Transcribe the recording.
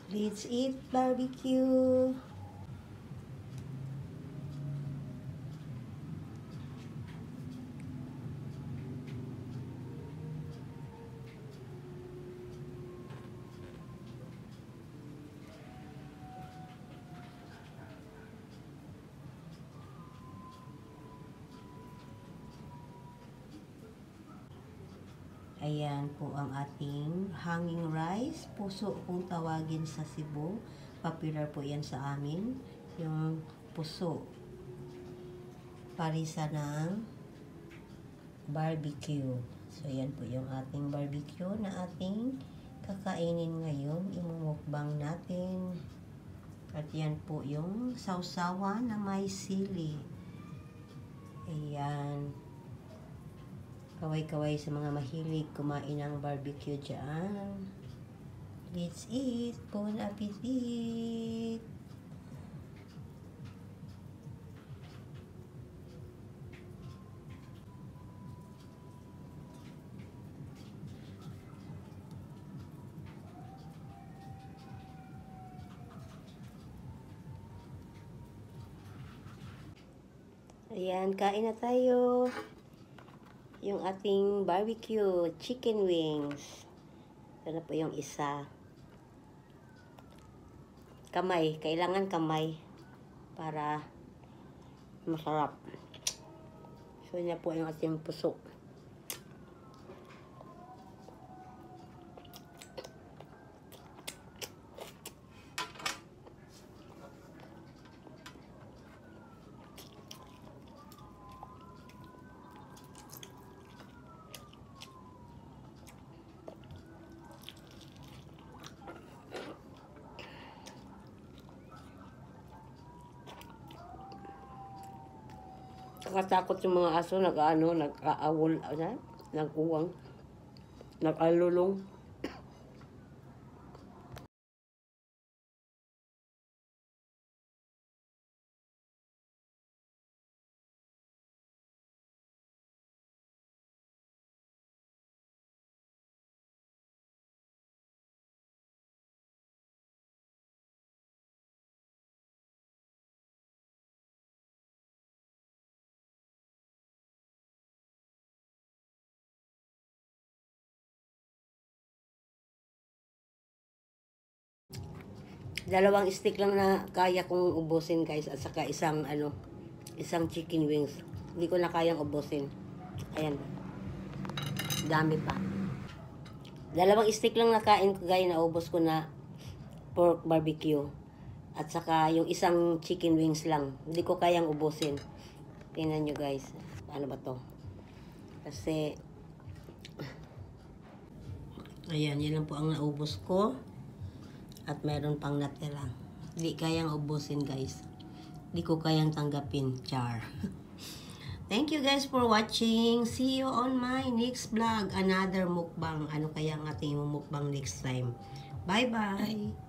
Let's eat barbecue. Ayan po ang ating hanging rice. Puso kung tawagin sa Cebu. Popular po yan sa amin. Yung puso. Parisa ng barbecue. So, yan po yung ating barbecue na ating kakainin ngayon. Imumukbang natin. At yan po yung sausawa na may sili. Ayan. Kaway-kaway sa mga mahilig kumain ng barbecue dyan. Let's eat. Bon appetit! Ayan, kain na tayo. Yung ating barbecue chicken wings. Ito na po yung isa. Kamay. Kailangan kamay para masarap. So, yun na po yung ating puso. Nakatakot yung mga aso, nag-aawol, nag-uwang, nag-alulong. Dalawang stick lang na kaya kong ubusin, guys, at saka isang chicken wings. Hindi ko na kayang ubusin. Ayan. Dami pa. Dalawang stick lang na kain ko, guys, na ubos ko na pork barbecue. At saka yung isang chicken wings lang. Hindi ko kayang ubusin. Tingnan nyo, guys. Paano ba to? Kasi ayan, yan lang po ang naubos ko. At meron pang natira. Hindi kayang ubusin, guys. Hindi ko kayang tanggapin. Char. Thank you, guys, for watching. See you on my next vlog. Another mukbang. Ano kaya ang ating mukbang next time. Bye-bye.